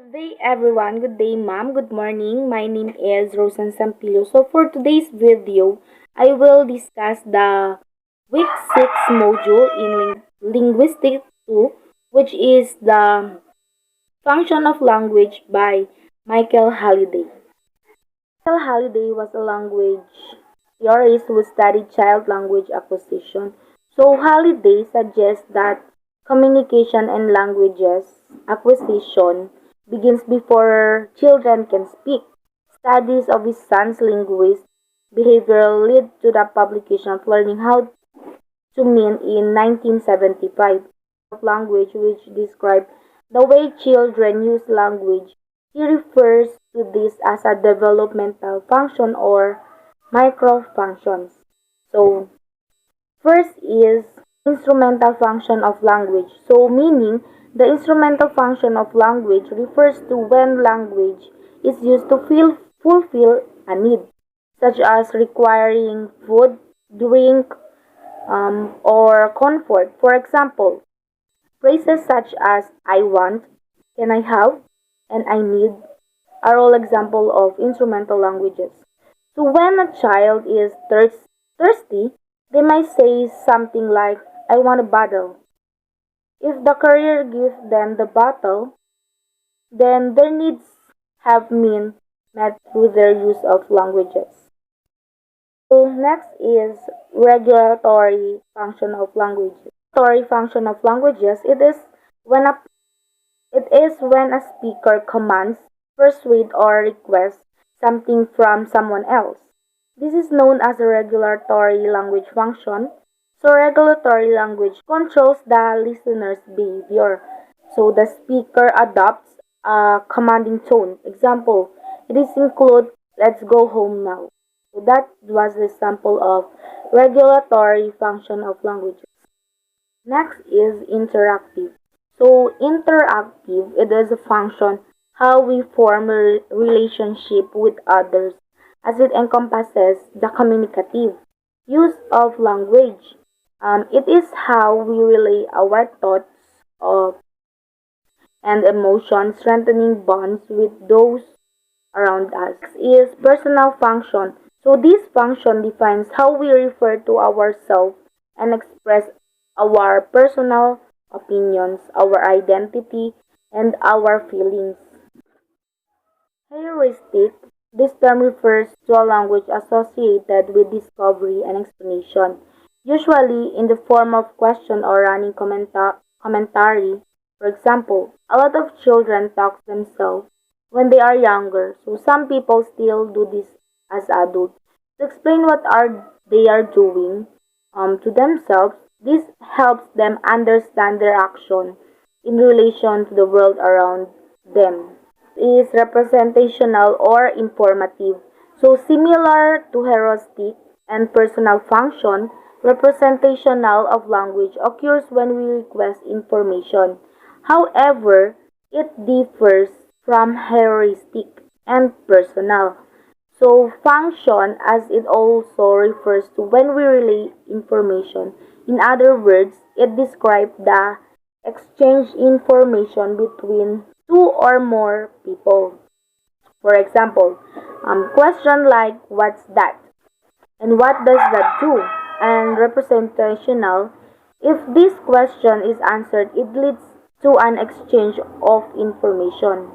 Good day, everyone. Good day, ma'am. Good morning. My name is Rosan Sampilo. So, for today's video, I will discuss the week 6 module in Linguistics 2, which is the Function of Language by Michael Halliday. Michael Halliday was a language theorist who studied child language acquisition. So, Halliday suggests that communication and languages acquisition begins before children can speak. Studies of his son's linguist behavior led to the publication of Learning How to Mean in 1975 of language which described the way children use language. He refers to this as a developmental function or microfunctions. So, first is instrumental function of language. So, meaning the instrumental function of language refers to when language is used to fulfill a need, such as requiring food, drink, or comfort. For example, phrases such as I want, can I have, and I need are all examples of instrumental languages. So when a child is thirsty, they might say something like, I want a bottle. If the courier gives them the bottle, then their needs have been met through their use of languages. So next is regulatory function of languages. Regulatory function of languages, it is when a speaker commands, persuades, or requests something from someone else. This is known as a regulatory language function. So regulatory language controls the listener's behavior. So the speaker adopts a commanding tone. Example, it is include let's go home now. So that was the example of regulatory function of languages. Next is interactive. So interactive, it is a function how we form a relationship with others as it encompasses the communicative use of language. It is how we relay our thoughts and emotions, strengthening bonds with those around us. Next is personal function. So this function defines how we refer to ourselves and express our personal opinions, our identity, and our feelings. Heuristic. This term refers to a language associated with discovery and explanation, usually in the form of question or running commentary. For example, a lot of children talk themselves when they are younger, so some people still do this as adults. To explain what they are doing to themselves, this helps them understand their action in relation to the world around them. Is representational or informative. So similar to heuristic and personal function, representational of language occurs when we request information. However, it differs from heuristic and personal. So function as it also refers to when we relay information. In other words, it describes the exchange information between two or more people. For example, question like what's that and what does that do? And representational, if this question is answered, it leads to an exchange of information.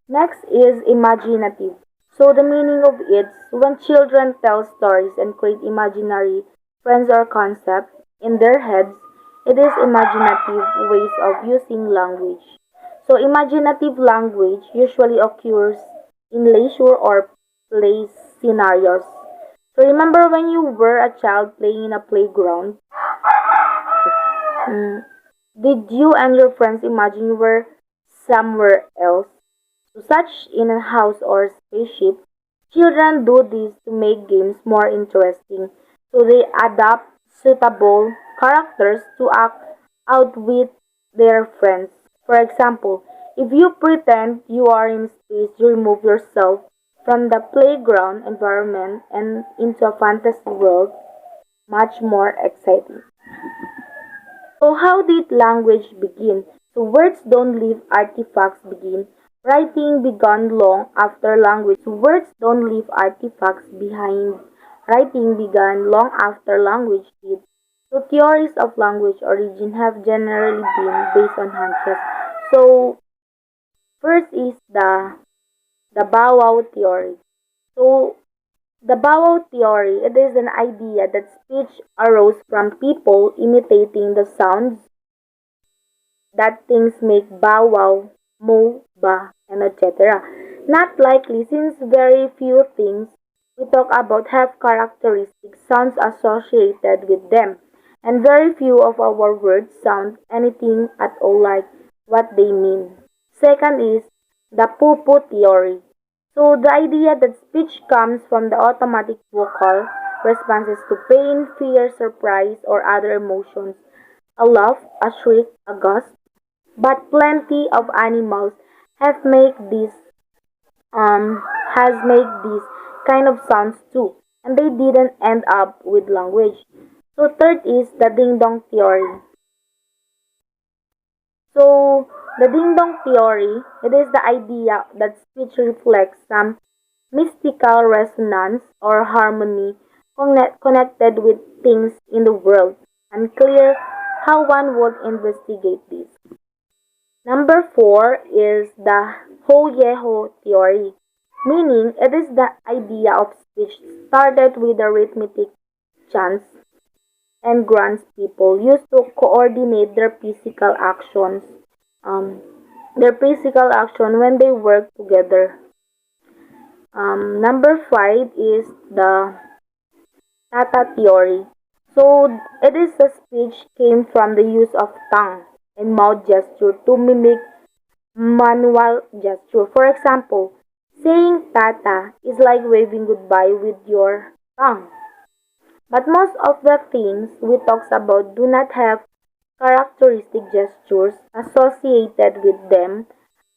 Next is imaginative. So the meaning of it is when children tell stories and create imaginary friends or concepts in their heads, it is imaginative ways of using language. So imaginative language usually occurs in leisure or play scenarios. So remember when you were a child playing in a playground, mm, did you and your friends imagine you were somewhere else? Such in a house or spaceship, children do this to make games more interesting, so they adopt suitable characters to act out with their friends. For example, if you pretend you are in space, you remove yourself from the playground environment and into a fantasy world, much more exciting. So how did language begin? So words don't leave, artifacts begin. Writing began long after language. So words don't leave artifacts behind. Writing began long after language did. So theories of language origin have generally been based on hunches. So first is the bow wow theory. So the bow wow theory, it is an idea that speech arose from people imitating the sounds that things make bow wow, moo, ba, and etc. Not likely since very few things we talk about have characteristic sounds associated with them, and very few of our words sound anything at all like what they mean. Second is the poo-poo theory. So the idea that speech comes from the automatic vocal responses to pain, fear, surprise, or other emotions. A laugh, a shriek, a gust, but plenty of animals have made this has made these kind of sounds too, and they didn't end up with language. So third is the ding dong theory. So the ding dong theory, it is the idea that speech reflects some mystical resonance or harmony connected with things in the world. Unclear how one would investigate this. Number four is the Ho-Yeho theory, meaning it is the idea of speech started with the arithmetic chants and grunts people used to coordinate um, their physical action when they work together. Number five is the Tata theory. So it is a speech came from the use of tongue and mouth gesture to mimic manual gesture. For example, saying tata is like waving goodbye with your tongue. But most of the things we talk about do not have characteristic gestures associated with them,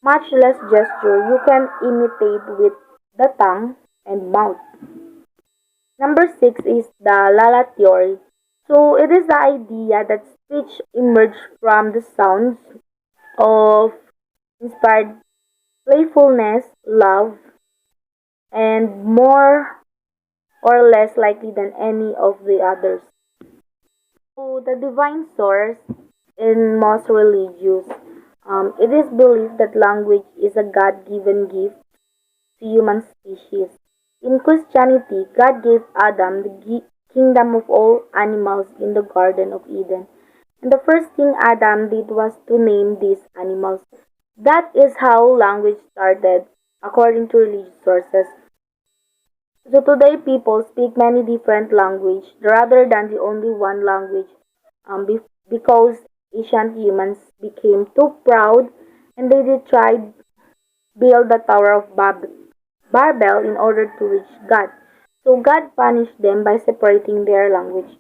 much less gesture you can imitate with the tongue and mouth. Number six is the Lala theory. So it is the idea that speech emerged from the sounds of inspired playfulness, love, and more or less likely than any of the others. So, the divine source in most religions, it is believed that language is a God given gift to human species. In Christianity, God gave Adam the kingdom of all animals in the Garden of Eden. And the first thing Adam did was to name these animals. That is how language started, according to religious sources. So today people speak many different languages rather than the only one language because ancient humans became too proud and they did try build the Tower of Babel in order to reach God. So God punished them by separating their language.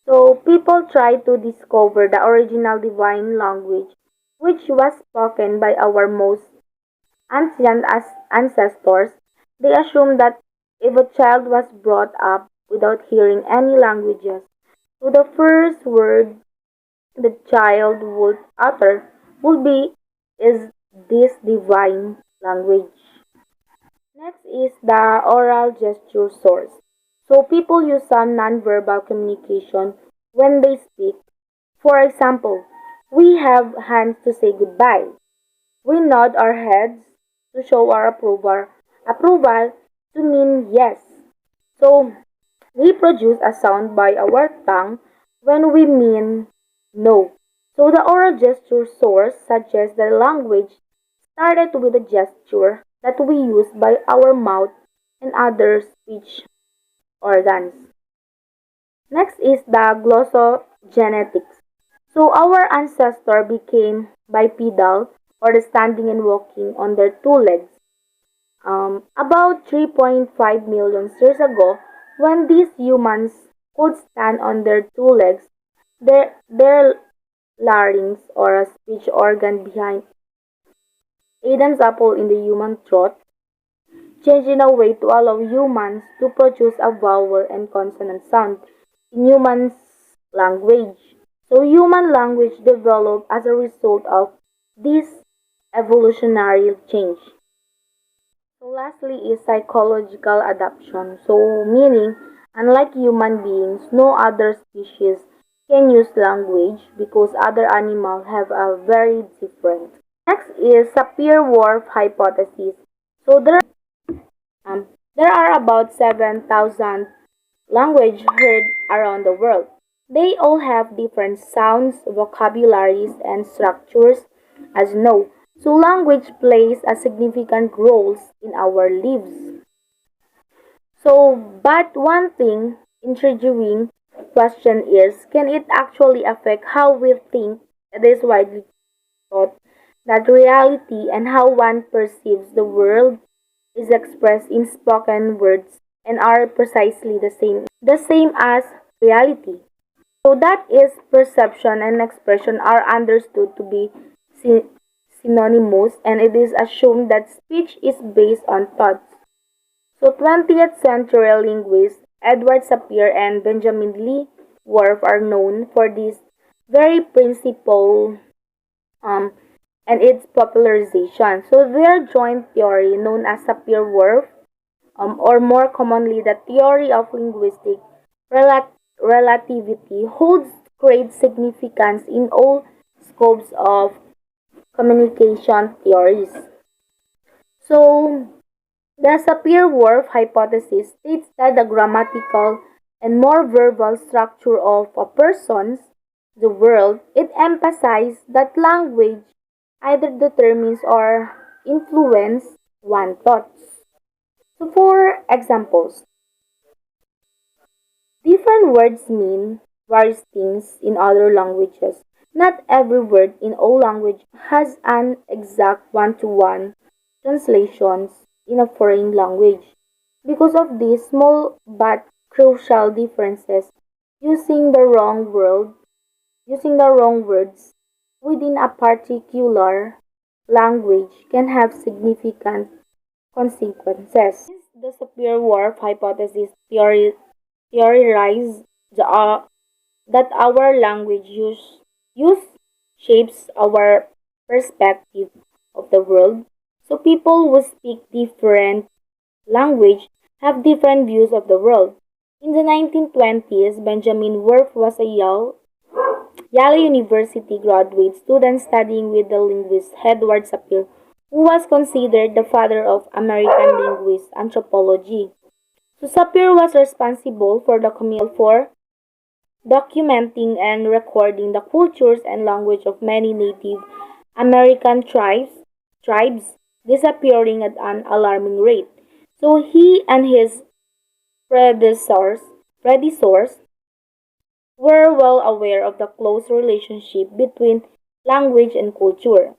So people try to discover the original divine language which was spoken by our most ancient as ancestors. They assumed that if a child was brought up without hearing any languages, so the first word the child would utter would be is this divine language. Next is the oral gesture source. So people use some nonverbal communication when they speak. For example, we have hands to say goodbye. We nod our heads to show our approval to mean yes. So we produce a sound by our tongue when we mean no. So the oral gesture source suggests that language started with a gesture that we use by our mouth and other speech organs. Next is the glossogenetics. So our ancestor became bipedal or the standing and walking on their two legs. About 3.5 million years ago, when these humans could stand on their two legs, their larynx or a speech organ behind Adam's apple in the human throat changed in a way to allow humans to produce a vowel and consonant sound in humans' language. So human language developed as a result of this evolutionary change. So lastly is psychological adaptation. So meaning, unlike human beings, no other species can use language because other animals have a very different. Next is Sapir-Whorf hypothesis. So um, there are about 7,000 languages heard around the world. They all have different sounds, vocabularies, and structures, as you know. So language plays a significant role in our lives. So, but one thing intriguing question is, can it actually affect how we think? It is widely thought that reality and how one perceives the world is expressed in spoken words and are precisely the same as reality. So that is perception and expression are understood to be sy- synonymous, and it is assumed that speech is based on thoughts. So 20th century linguists Edward Sapir and Benjamin Lee Whorf are known for this very principle um, and its popularization. So their joint theory, known as Sapir-Whorf, or more commonly the theory of linguistic rela- relativity, holds great significance in all scopes of communication theories. So the Sapir-Whorf hypothesis states that the grammatical and more verbal structure of a person's the world, it emphasizes that language either determines or influences one's thoughts. So for examples, different words mean various things in other languages. Not every word in all language has an exact one-to-one translations in a foreign language. Because of these small but crucial differences, using the wrong word, using the wrong words within a particular language can have significant consequences. The Sapir-Whorf hypothesis theorized that our language use shapes our perspective of the world. So people who speak different language have different views of the world. In the 1920s, Benjamin Whorf was a Yale University graduate student studying with the linguist Edward Sapir, who was considered the father of American linguist anthropology. So Sapir was responsible for documenting and recording the cultures and language of many Native American tribes disappearing at an alarming rate. So he and his predecessors were well aware of the close relationship between language and culture.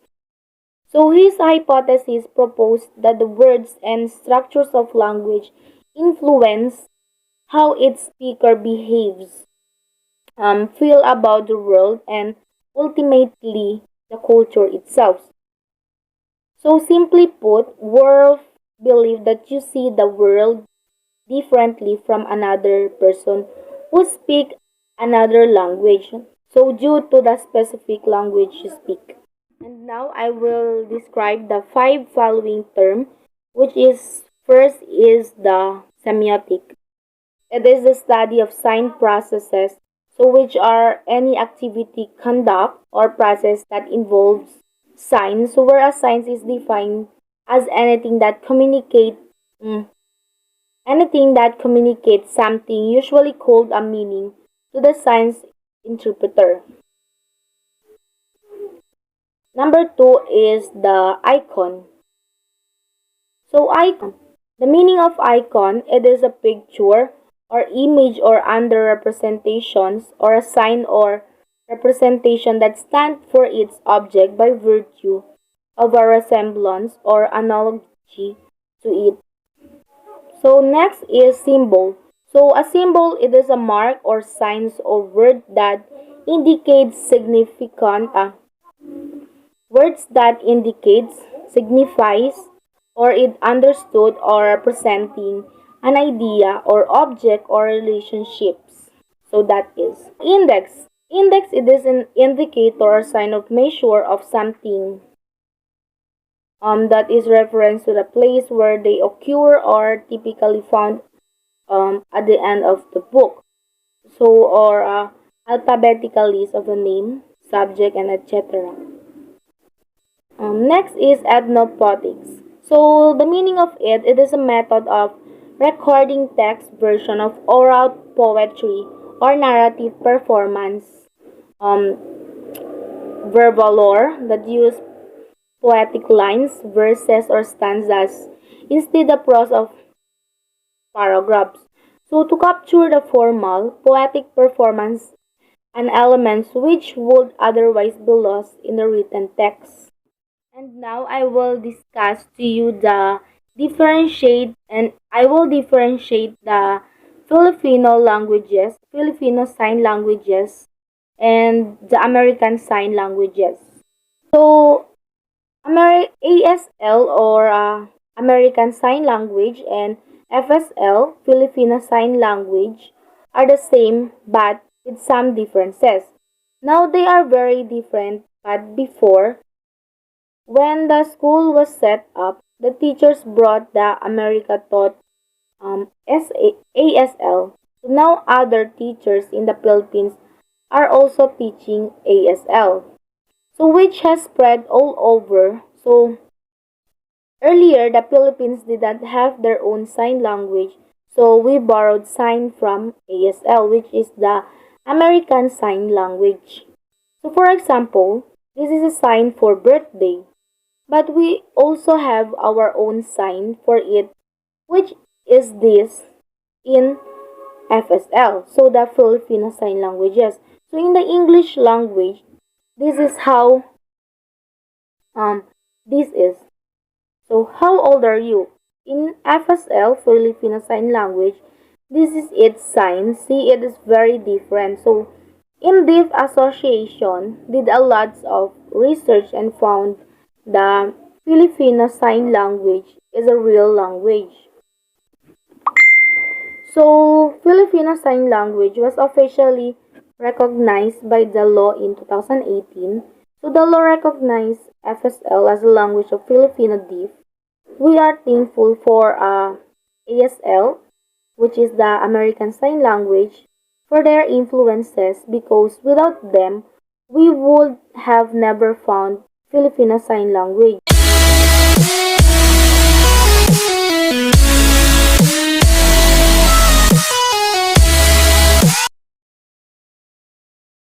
So his hypothesis proposed that the words and structures of language influence how its speaker behaves, feel about the world, and ultimately the culture itself. So simply put, Worf believed that you see the world differently from another person who speak another language. So due to the specific language you speak. And now I will describe the five following term, which is first is the semiotic. It is the study of sign processes, so which are any activity, conduct, or process that involves signs. So whereas signs is defined as mm, anything that communicates something, usually called a meaning, to the signs interpreter. Number two is the icon. So icon. The meaning of icon, it is a picture or image or under representations or a sign or representation that stands for its object by virtue of a resemblance or analogy to it. So next is symbol. So a symbol, it is a mark or signs or word that indicates words that indicates, signifies, or it understood or representing an idea or object or relationships. So that is index. Index it is an indicator or sign of measure of something that is reference to the place where they occur or typically found at the end of the book. So, or alphabetical list of a name, subject, and etc. Next is ethnopoetics. So, the meaning of it is a method of recording text version of oral poetry or narrative performance, um, verbal lore that use poetic lines, verses, or stanzas instead of prose of paragraphs. So, to capture the formal, poetic performance and elements which would otherwise be lost in the written text. And now I will discuss to you the differentiate and I will differentiate the Filipino languages, Filipino sign languages, and the American sign languages. So, ASL or American Sign Language and FSL, Filipino Sign Language, are the same but with some differences. Now they are very different, but before, when the school was set up, the teachers brought the America taught ASL. So now other teachers in the Philippines are also teaching ASL. So which has spread all over. So earlier, the Philippines did not have their own sign language, so we borrowed sign from ASL, which is the American Sign Language. So, for example, this is a sign for birthday, but we also have our own sign for it, which is this in FSL, so the Filipino Sign Languages. So, in the English language, this is how this is. So, how old are you? In FSL, Filipino Sign Language, this is its sign. See, it is very different. So, in deep association, did a lot of research and found the Filipino Sign Language is a real language. So, Filipino Sign Language was officially recognized by the law in 2018. So, the law recognized FSL as a language of Filipino Deaf. We are thankful for ASL, which is the American Sign Language, for their influences because without them, we would have never found Filipino Sign Language.